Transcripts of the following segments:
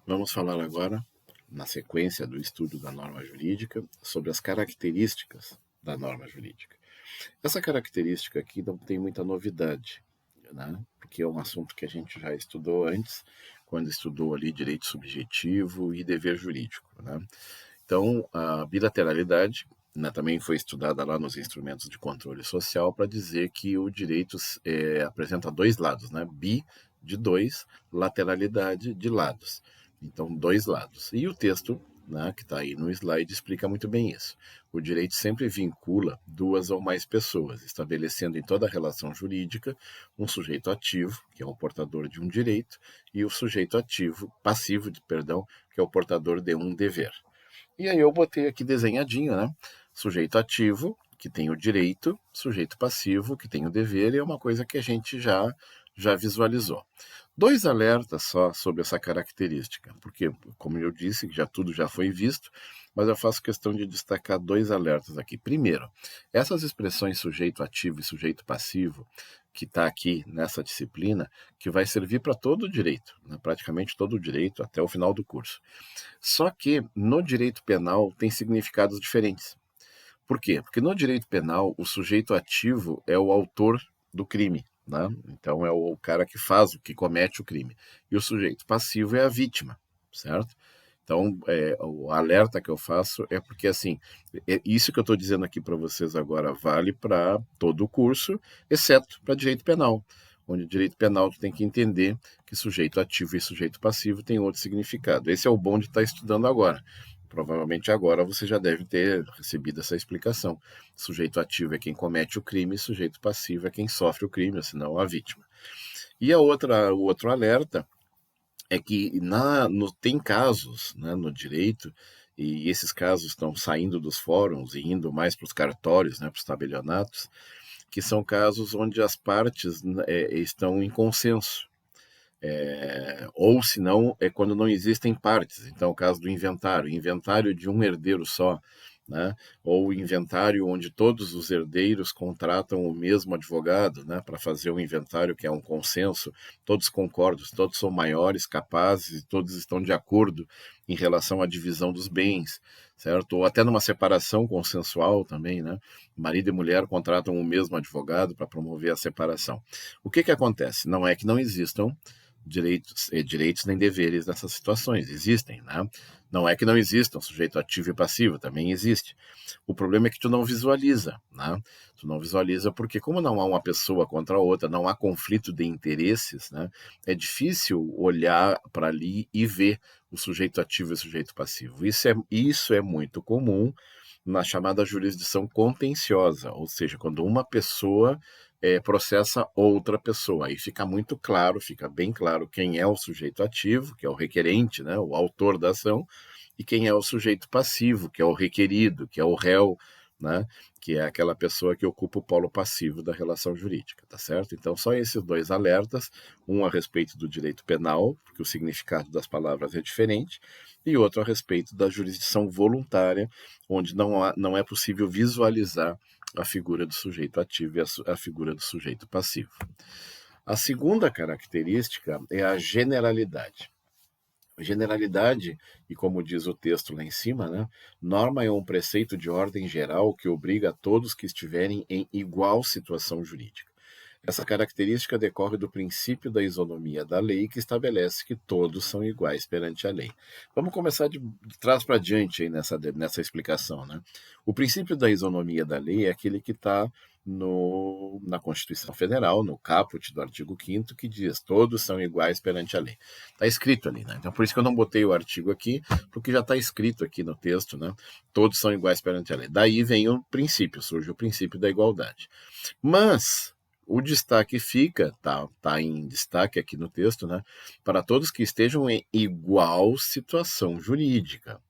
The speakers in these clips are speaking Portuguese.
Vamos falar agora, na sequência do estudo da norma jurídica, sobre as características da norma jurídica. Essa característica aqui não tem muita novidade, né? Porque é um assunto que a gente já estudou antes, quando estudou ali direito subjetivo e dever jurídico, né? Então, a bilateralidade, né, também foi estudada lá nos instrumentos de controle social para dizer que o direito apresenta dois lados, né? Bi de dois, lateralidade de lados. Então, dois lados. E o texto, né, que está aí no slide, explica muito bem isso. O direito sempre vincula duas ou mais pessoas, estabelecendo em toda relação jurídica um sujeito ativo, que é o portador de um direito, e o sujeito ativo, passivo, perdão, que é o portador de um dever. E aí eu botei aqui desenhadinho, né? Sujeito ativo, que tem o direito, sujeito passivo, que tem o dever, e é uma coisa que a gente já visualizou. Dois alertas só sobre essa característica, porque, como eu disse, tudo já foi visto, mas eu faço questão de destacar dois alertas aqui. Primeiro, essas expressões sujeito ativo e sujeito passivo, que está aqui nessa disciplina, que vai servir para todo o direito, né? Praticamente todo o direito, até o final do curso. Só que no direito penal tem significados diferentes. Por quê? Porque no direito penal, o sujeito ativo é o autor do crime, né? Então é o cara que faz, que comete o crime. E o sujeito passivo é a vítima, certo? Então, o alerta que eu faço é porque, assim, isso que eu estou dizendo aqui para vocês agora vale para todo o curso, exceto para direito penal, onde direito penal tu tem que entender que sujeito ativo e sujeito passivo tem outro significado. Esse é o bom de estar estudando agora. Provavelmente agora você já deve ter recebido essa explicação. Sujeito ativo é quem comete o crime, sujeito passivo é quem sofre o crime, ou senão a vítima. E o outro alerta é que tem casos, né, no direito, e esses casos estão saindo dos fóruns e indo mais para os cartórios, né, para os tabelionatos, que são casos onde as partes, né, estão em consenso. Ou se não, é quando não existem partes. Então, o caso do inventário de um herdeiro só, né? Ou o inventário onde todos os herdeiros contratam o mesmo advogado, né, para fazer um inventário que é um consenso, todos concordam, todos são maiores, capazes, todos estão de acordo em relação à divisão dos bens, certo? Ou até numa separação consensual também, né? Marido e mulher contratam o mesmo advogado para promover a separação. O que acontece? Não é que não existam direitos nem deveres nessas situações. Existem, né? Não é que não existam sujeito ativo e passivo, também existe. O problema é que tu não visualiza, né? Tu não visualiza porque como não há uma pessoa contra a outra, não há conflito de interesses, né? É difícil olhar para ali e ver o sujeito ativo e o sujeito passivo. Isso é muito comum na chamada jurisdição contenciosa, ou seja, quando uma pessoa processa outra pessoa. Aí fica muito claro, fica bem claro quem é o sujeito ativo, que é o requerente, né, o autor da ação, e quem é o sujeito passivo, que é o requerido, que é o réu, né, que é aquela pessoa que ocupa o polo passivo da relação jurídica, tá certo? Então, só esses dois alertas, um a respeito do direito penal, porque o significado das palavras é diferente, e outro a respeito da jurisdição voluntária, onde não é possível visualizar a figura do sujeito ativo e a figura do sujeito passivo. A segunda característica é a generalidade. Generalidade, e como diz o texto lá em cima, né, norma é um preceito de ordem geral que obriga a todos que estiverem em igual situação jurídica. Essa característica decorre do princípio da isonomia da lei, que estabelece que todos são iguais perante a lei. Vamos começar de trás para diante aí nessa explicação, né? O princípio da isonomia da lei é aquele que está na Constituição Federal, no caput do artigo 5º, que diz todos são iguais perante a lei. Está escrito ali, né? Então, por isso que eu não botei o artigo aqui, porque já está escrito aqui no texto, né? Todos são iguais perante a lei. Daí vem o princípio, surge o princípio da igualdade. Mas o destaque fica, tá em destaque aqui no texto, né, para todos que estejam em igual situação jurídica.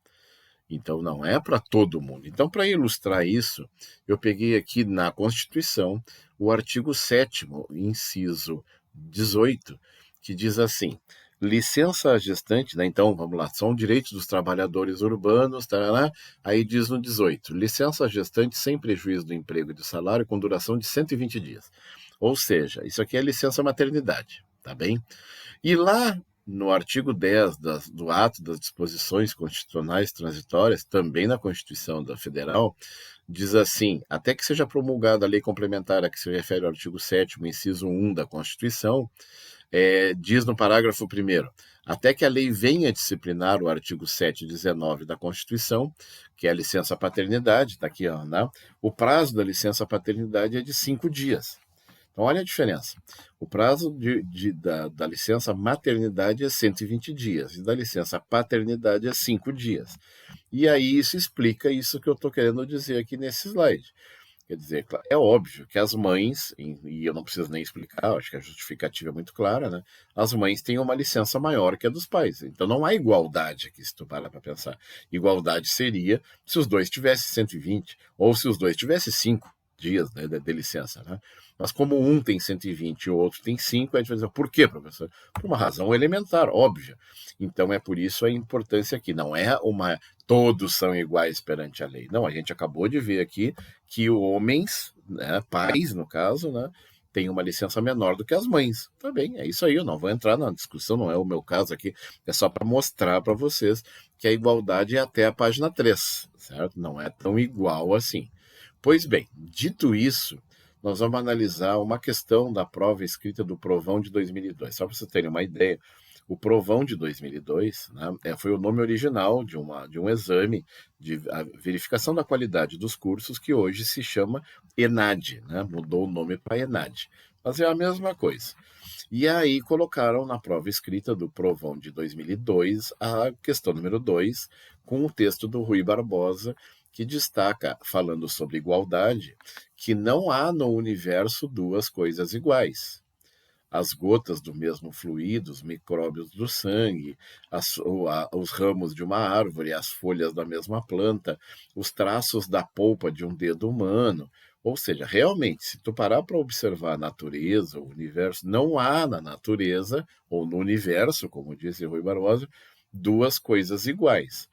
Então, não é para todo mundo. Então, para ilustrar isso, eu peguei aqui na Constituição o artigo 7º, inciso 18, que diz assim: licença gestante, né? Então, vamos lá, são direitos dos trabalhadores urbanos, tarará, aí diz no 18, licença gestante sem prejuízo do emprego e do salário com duração de 120 dias. Ou seja, isso aqui é licença maternidade, tá bem? E lá no artigo 10 do ato das disposições constitucionais transitórias, também na Constituição Federal, diz assim: até que seja promulgada a lei complementar a que se refere ao artigo 7º, inciso 1 da Constituição, diz no parágrafo 1º, até que a lei venha disciplinar o artigo 719 da Constituição, que é a licença paternidade, está aqui, ó, né? O prazo da licença paternidade é de 5 dias. Então, olha a diferença. O prazo da licença maternidade é 120 dias e da licença paternidade é 5 dias. E aí isso explica isso que eu estou querendo dizer aqui nesse slide. Quer dizer, é óbvio que as mães, e eu não preciso nem explicar, acho que a justificativa é muito clara, né? As mães têm uma licença maior que a dos pais. Então não há igualdade aqui, se tu parar para pensar. Igualdade seria se os dois tivessem 120, ou se os dois tivessem 5 dias, né, de licença, né? Mas como um tem 120 e o outro tem 5, a gente vai dizer, por quê, professor? Por uma razão elementar, óbvia. Então é por isso a importância aqui. Não é uma todos são iguais perante a lei. Não, a gente acabou de ver aqui que homens, né, pais no caso, né, têm uma licença menor do que as mães. Tá bem, é isso aí, eu não vou entrar na discussão, não é o meu caso aqui, é só para mostrar para vocês que a igualdade é até a página 3, certo? Não é tão igual assim. Pois bem, dito isso, nós vamos analisar uma questão da prova escrita do Provão de 2002. Só para vocês terem uma ideia, o Provão de 2002, né, foi o nome original de um exame de verificação da qualidade dos cursos que hoje se chama ENAD, né, mudou o nome para ENAD, mas é a mesma coisa. E aí colocaram na prova escrita do Provão de 2002 a questão número 2, com o texto do Rui Barbosa, que destaca, falando sobre igualdade, que não há no universo duas coisas iguais. As gotas do mesmo fluido, os micróbios do sangue, os ramos de uma árvore, as folhas da mesma planta, os traços da polpa de um dedo humano. Ou seja, realmente, se tu parar para observar a natureza, o universo, não há na natureza, ou no universo, como disse Rui Barbosa, duas coisas iguais.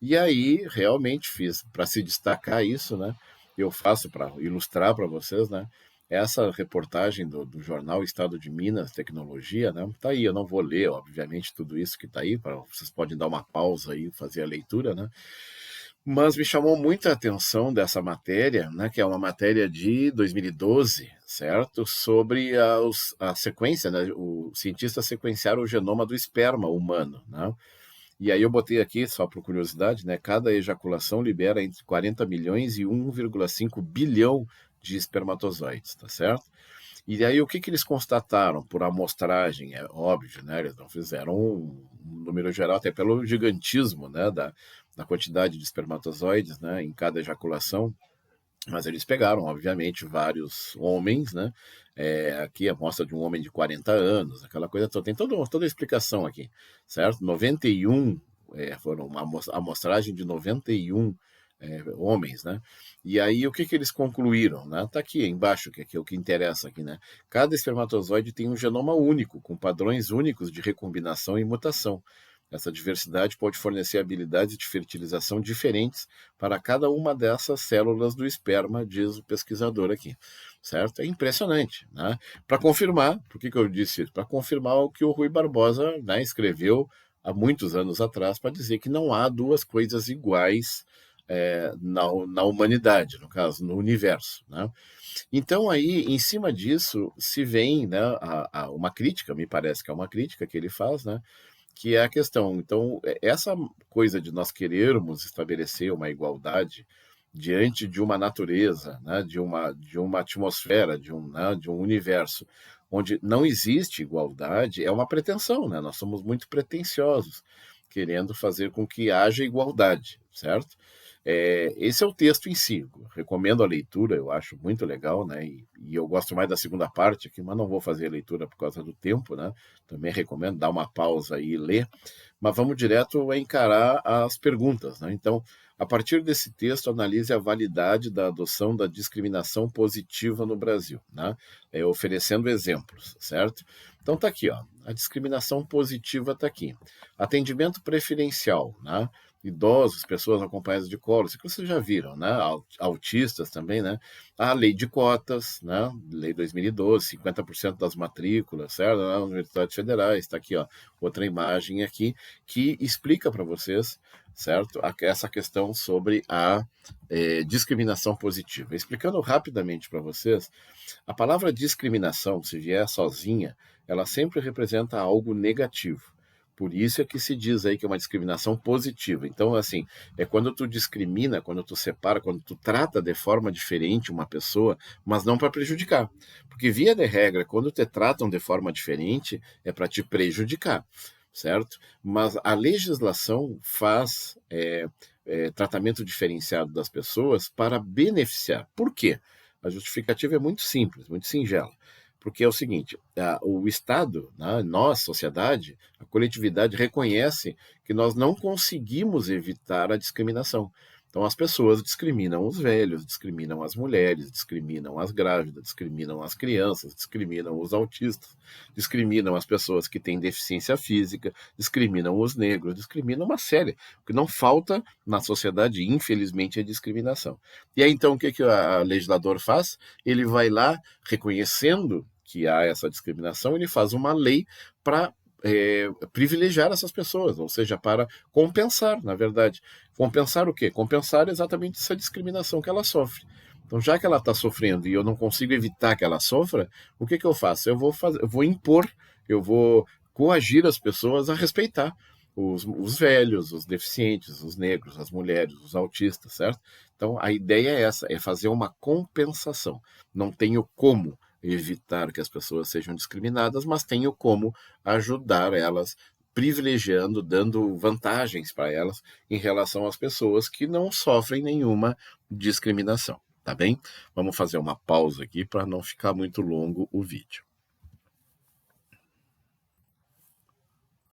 E aí, realmente fiz, para se destacar isso, né? Eu faço para ilustrar para vocês, né? Essa reportagem do jornal Estado de Minas Tecnologia, né? Tá aí, eu não vou ler, obviamente, tudo isso que está aí, vocês podem dar uma pausa aí e fazer a leitura, né? Mas me chamou muita atenção dessa matéria, né? Que é uma matéria de 2012, certo? Sobre a sequência, né? Os cientistas sequenciaram o genoma do esperma humano, né? E aí eu botei aqui, só por curiosidade, né? Cada ejaculação libera entre 40 milhões e 1,5 bilhão de espermatozoides, tá certo? E aí o que eles constataram por amostragem? É óbvio, né? Eles não fizeram um número geral, até pelo gigantismo, né? Da quantidade de espermatozoides, né? Em cada ejaculação. Mas eles pegaram, obviamente, vários homens, né? Aqui a amostra de um homem de 40 anos, aquela coisa toda. Tem toda a explicação aqui, certo? 91, foram uma amostragem de 91 homens, né? E aí o que eles concluíram, né? Tá aqui embaixo, que é o que interessa aqui, né? Cada espermatozoide tem um genoma único, com padrões únicos de recombinação e mutação. Essa diversidade pode fornecer habilidades de fertilização diferentes para cada uma dessas células do esperma, diz o pesquisador aqui, certo? É impressionante, né? Para confirmar, por que eu disse isso? Para confirmar o que o Rui Barbosa, né, escreveu há muitos anos atrás, para dizer que não há duas coisas iguais na humanidade, no caso, no universo, né? Então aí, em cima disso, se vem, né, uma crítica, me parece que é uma crítica que ele faz, né? Que é a questão. Então, essa coisa de nós querermos estabelecer uma igualdade diante de uma natureza, né, de uma atmosfera, né, de um universo onde não existe igualdade, é uma pretensão, né? Nós somos muito pretensiosos, querendo fazer com que haja igualdade, certo? Esse é o texto em si. Recomendo a leitura, eu acho muito legal, né? E eu gosto mais da segunda parte aqui, mas não vou fazer a leitura por causa do tempo, né? Também recomendo dar uma pausa e ler. Mas vamos direto a encarar as perguntas, né? Então, a partir desse texto, analise a validade da adoção da discriminação positiva no Brasil, né? Oferecendo exemplos, certo? Então tá aqui, ó. A discriminação positiva está aqui. Atendimento preferencial, né? idosos, pessoas acompanhadas de colo, isso que vocês já viram, né? Autistas também, né? A lei de cotas, né? Lei 2012, 50% das matrículas, certo? Nas universidades federais, está aqui, ó, outra imagem aqui, que explica para vocês, certo? Essa questão sobre a discriminação positiva. Explicando rapidamente para vocês, a palavra discriminação, se vier sozinha, ela sempre representa algo negativo. Por isso é que se diz aí que é uma discriminação positiva. Então, assim, é quando tu discrimina, quando tu separa, quando tu trata de forma diferente uma pessoa, mas não para prejudicar. Porque, via de regra, quando te tratam de forma diferente, é para te prejudicar, certo? Mas a legislação faz tratamento diferenciado das pessoas para beneficiar. Por quê? A justificativa é muito simples, muito singela. Porque é o seguinte, o Estado, né, nós, sociedade, a coletividade reconhece que nós não conseguimos evitar a discriminação. Então as pessoas discriminam os velhos, discriminam as mulheres, discriminam as grávidas, discriminam as crianças, discriminam os autistas, discriminam as pessoas que têm deficiência física, discriminam os negros, discriminam uma série. O que não falta na sociedade, infelizmente, é discriminação. E aí então o que o legislador faz? Ele vai lá reconhecendo que há essa discriminação, ele faz uma lei para privilegiar essas pessoas, ou seja, para compensar, na verdade. Compensar o quê? Compensar exatamente essa discriminação que ela sofre. Então, já que ela está sofrendo e eu não consigo evitar que ela sofra, o que eu faço? Eu vou impor, eu vou coagir as pessoas a respeitar os velhos, os deficientes, os negros, as mulheres, os autistas, certo? Então, a ideia é essa, é fazer uma compensação. Não tenho como evitar que as pessoas sejam discriminadas, mas tenho como ajudar elas, privilegiando, dando vantagens para elas em relação às pessoas que não sofrem nenhuma discriminação, tá bem? Vamos fazer uma pausa aqui para não ficar muito longo o vídeo.